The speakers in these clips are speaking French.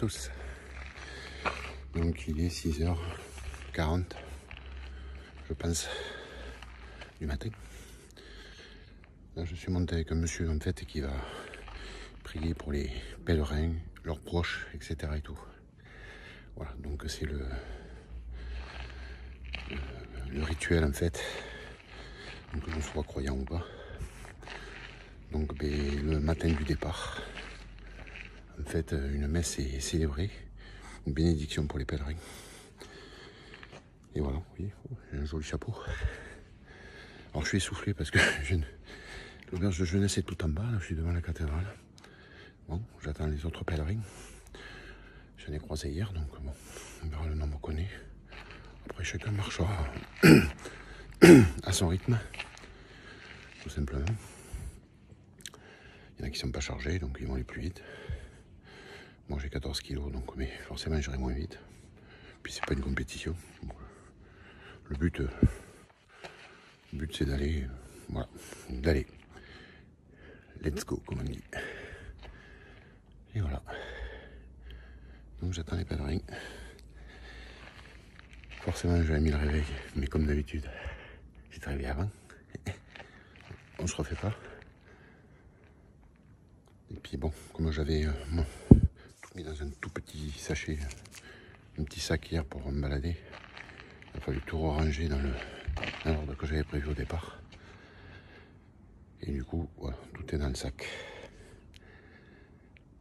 tous. Donc il est 6h40, je pense, du matin. Là je suis monté avec un monsieur en fait qui va prier pour les pèlerins, leurs proches, etc. et tout. Voilà, donc c'est le rituel en fait, donc que l'on soit croyant ou pas. Donc le matin du départ, en fait une messe est célébrée, une bénédiction pour les pèlerins. Et voilà, vous voyez, j'ai un joli chapeau. Alors je suis essoufflé parce que l'auberge de jeunesse est tout en bas, là je suis devant la cathédrale. Bon, j'attends les autres pèlerins. J'en ai croisé hier, donc bon, on verra le nombre qu'on est. Après chacun marchera à son rythme, tout simplement. Il y en a qui ne sont pas chargés, donc ils vont aller plus vite. Moi j'ai 14 kilos, donc mais forcément j'irai moins vite. Puis c'est pas une compétition. Bon, le but c'est d'aller, voilà, d'aller. Let's go, comme on dit. Et voilà. Donc j'attends les pèlerins. Forcément j'avais mis le réveil, mais comme d'habitude, j'étais réveillé avant. On se refait pas. Et puis bon, comme j'avais tout mis dans un tout petit sachet, un petit sac hier pour me balader, il a fallu tout ranger dans l'ordre que j'avais prévu au départ. Et du coup, voilà, tout est dans le sac.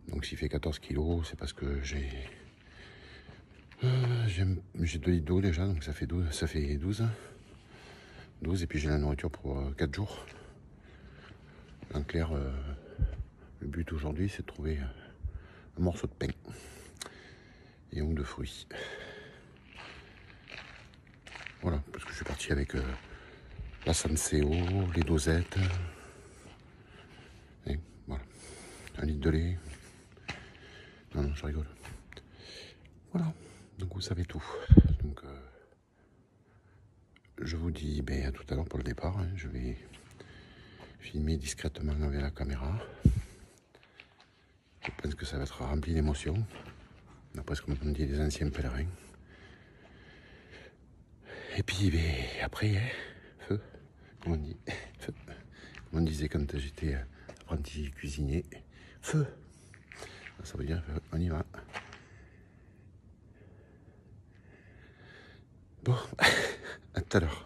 Donc s'il fait 14 kilos, c'est parce que j'ai 2 litres d'eau déjà, donc ça fait 12. 12 et puis j'ai la nourriture pour 4 jours. En clair, le but aujourd'hui c'est de trouver un morceau de pain et ou de fruits. Voilà, parce que je suis parti avec la Sanseo, les dosettes, et voilà, 1 litre de lait. Non, je rigole. Voilà, donc vous savez tout. Donc je vous dis à tout à l'heure pour le départ. Hein. Je vais filmer discrètement avec la caméra. Je pense que ça va être rempli d'émotions, d'après ce que m'ont dit les anciens pèlerins. Et puis après, hein, feu, comme on dit, feu. Comme on disait quand j'étais apprenti cuisinier, feu. Ça veut dire on y va. Bon, à tout à l'heure.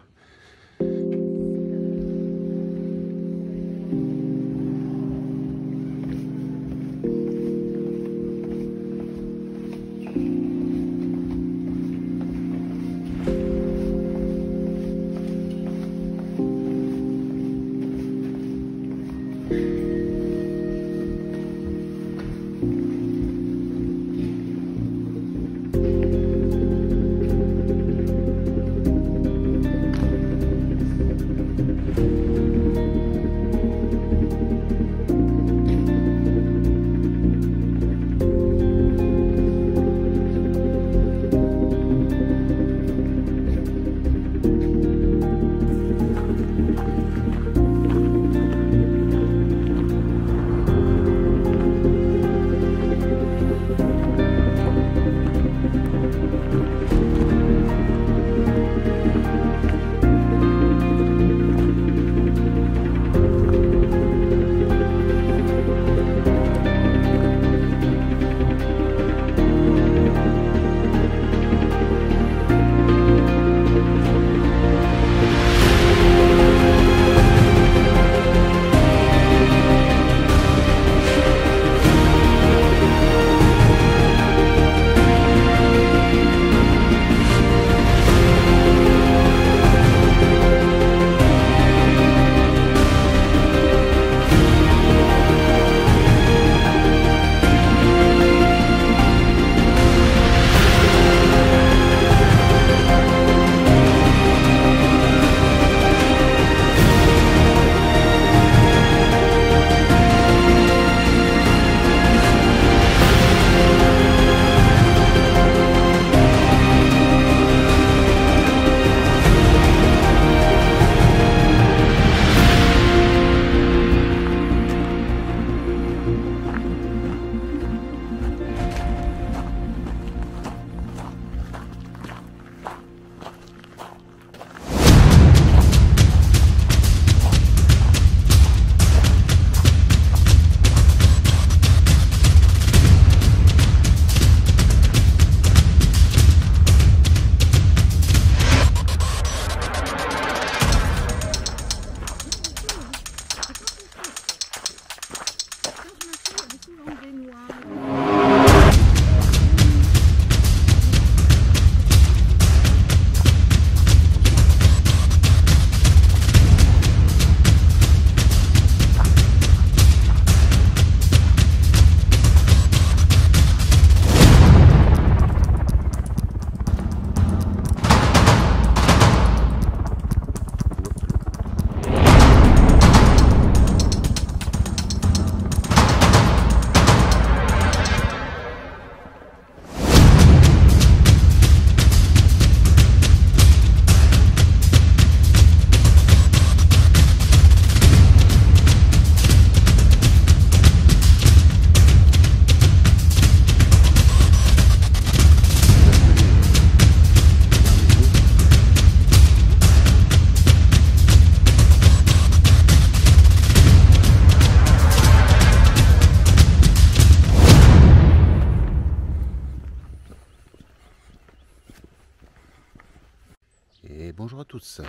Et bonjour à tous.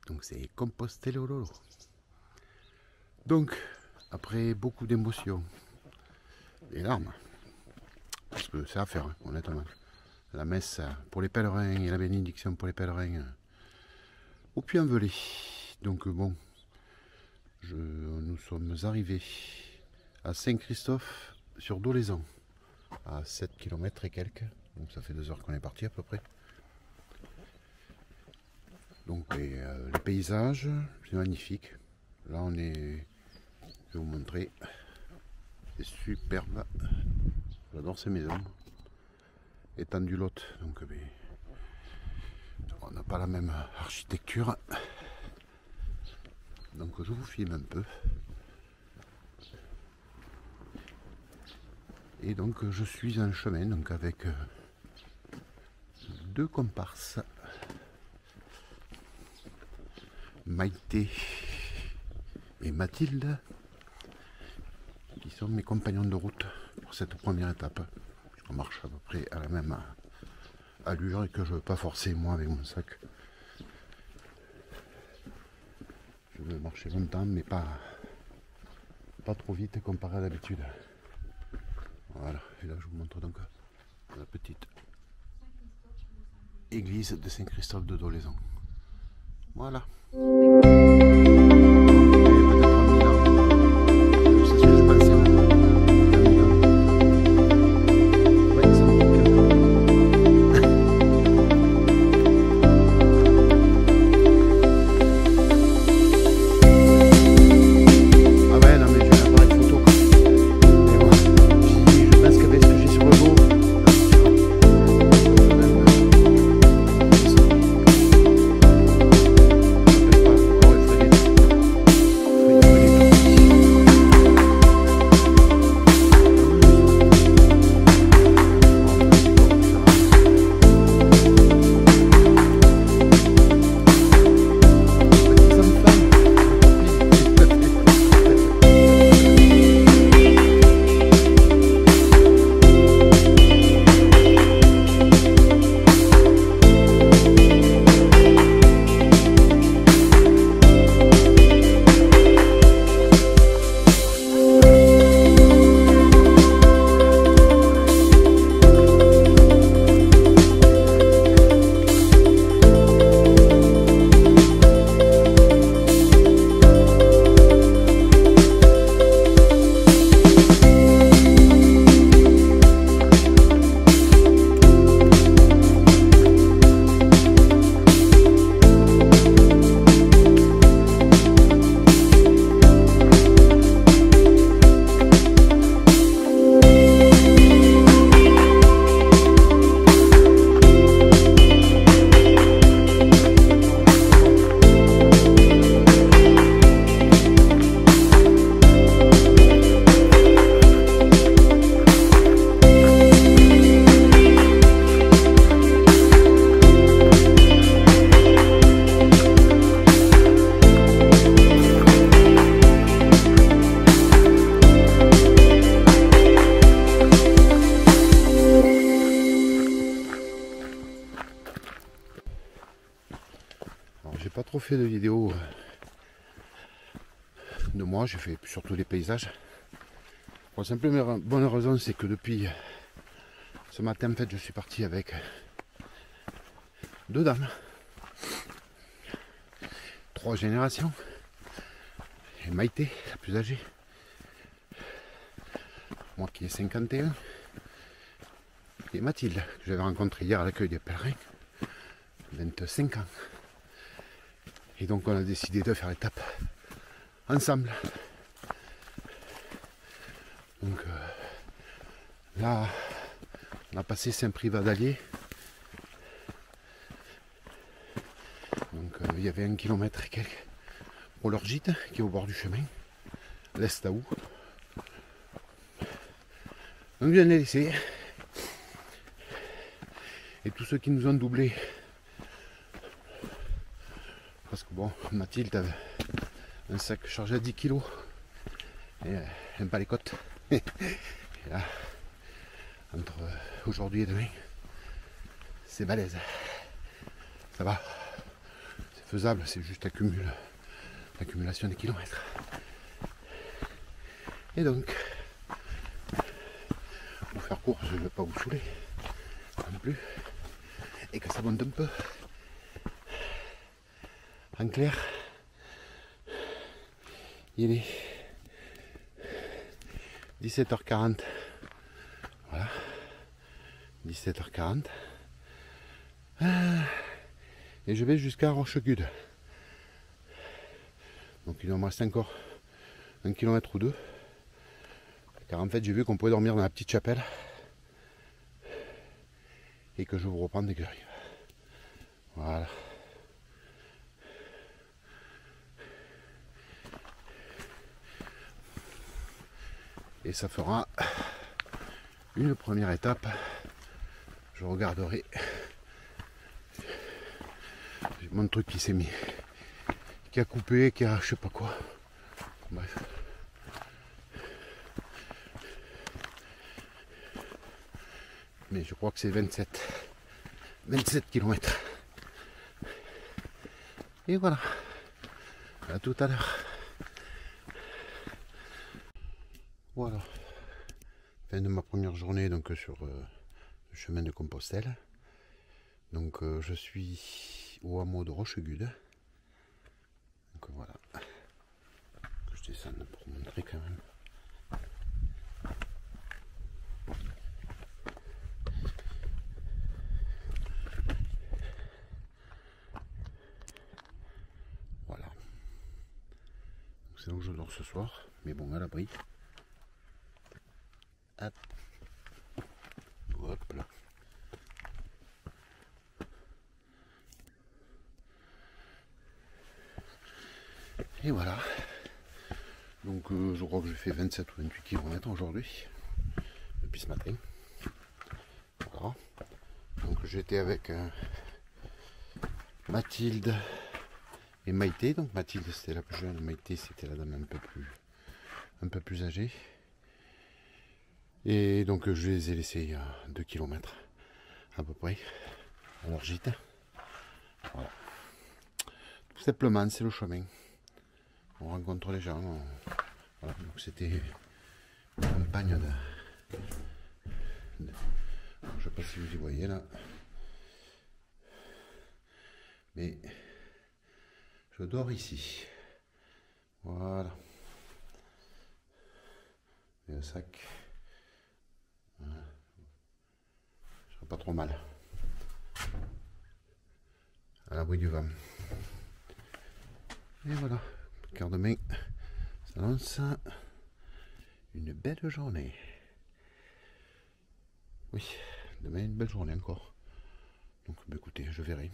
Donc c'est Compostelo Lolo. Donc après beaucoup d'émotions, des larmes, parce que c'est à faire, hein, honnêtement. La messe pour les pèlerins et la bénédiction pour les pèlerins au Puy-en-Velay. Donc bon, nous sommes arrivés à Saint-Christophe sur Dolaizan, à 7 km et quelques. Donc ça fait 2 heures qu'on est parti à peu près. Donc les paysages, c'est magnifique. Là on est, je vais vous montrer, c'est superbe. J'adore ces maisons. Étendue Lot, donc on n'a pas la même architecture. Donc je vous filme un peu. Et donc je suis en chemin donc avec 2 comparses. Maïté et Mathilde, qui sont mes compagnons de route pour cette première étape. On marche à peu près à la même allure et que je ne veux pas forcer moi avec mon sac. Je veux marcher longtemps mais pas trop vite comparé à d'habitude. Voilà, et là je vous montre donc la petite église de Saint-Christophe de Dolaizan. Voilà. Pas trop fait de vidéos de moi, j'ai fait surtout des paysages. Pour la simple bonne raison, c'est que depuis ce matin, en fait, je suis parti avec 2 dames, 3 générations, et Maïté, la plus âgée, moi qui ai 51, et Mathilde, que j'avais rencontrée hier à l'accueil des pèlerins, 25 ans. Et donc on a décidé de faire l'étape ensemble. Donc là, on a passé Saint-Privat d'Allier. Donc il y avait 1 km et quelques pour leur gîte qui est au bord du chemin, l'Estaou. Donc je viens de les laisser. Et tous ceux qui nous ont doublés, parce que bon, Mathilde avait un sac chargé à 10 kg et elle n'aime pas les côtes. Et là, entre aujourd'hui et demain, c'est balèze. ça va. C'est faisable, c'est juste l'accumulation des kilomètres. Et donc, pour faire court, je ne vais pas vous saouler non plus. Et que ça monte un peu. En clair, il est 17h40. Voilà. 17h40. Et je vais jusqu'à Rochegude. Donc il en me reste encore 1 km ou 2. Car en fait j'ai vu qu'on pouvait dormir dans la petite chapelle. Et que je vous reprends dès que j'arrive. Voilà. Et ça fera une première étape. Je regarderai mon truc qui s'est mis, qui a coupé, qui a je sais pas quoi. Bref. Mais je crois que c'est 27 km. Et voilà. À tout à l'heure. Voilà. Fin de ma première journée donc sur le chemin de Compostelle. Donc je suis au hameau de Rochegude. Donc voilà. Que je descende pour vous montrer quand même. Voilà. C'est là où je dors ce soir. Mais bon, à l'abri. Hop. Hop là. Et voilà. Donc je crois que j'ai fait 27 ou 28 km aujourd'hui. Depuis ce matin. Voilà. Donc j'étais avec Mathilde et Maïté. Donc Mathilde c'était la plus jeune, Maïté c'était la dame un peu plus âgée. Et donc je les ai laissés à 2 km à peu près à leur gîte. Voilà. Tout simplement c'est le chemin. On rencontre les gens. Voilà. Donc c'était une campagne je sais pas si vous y voyez là. Mais je dors ici. Voilà. Et le sac. Voilà. Je serai pas trop mal. À l'abri du vent. Et voilà. Car demain s'annonce une belle journée. Oui, demain une belle journée encore. Donc bah, écoutez, je verrai.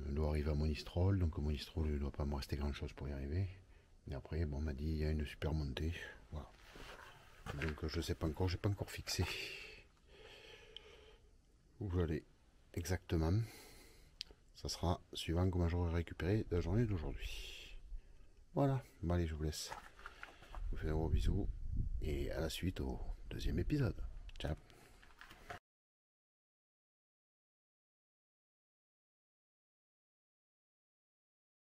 Je dois arriver à Monistrol, donc Monistrol il ne doit pas me rester grand chose pour y arriver. Et après, bon, on m'a dit il y a une super montée. Voilà. Donc je sais pas encore, j'ai pas encore fixé où j'allais exactement. Ça sera suivant comment j'aurai récupéré la journée d'aujourd'hui. Voilà, bon allez, je vous laisse. Je vous fais un gros bisou et à la suite au deuxième épisode. Ciao.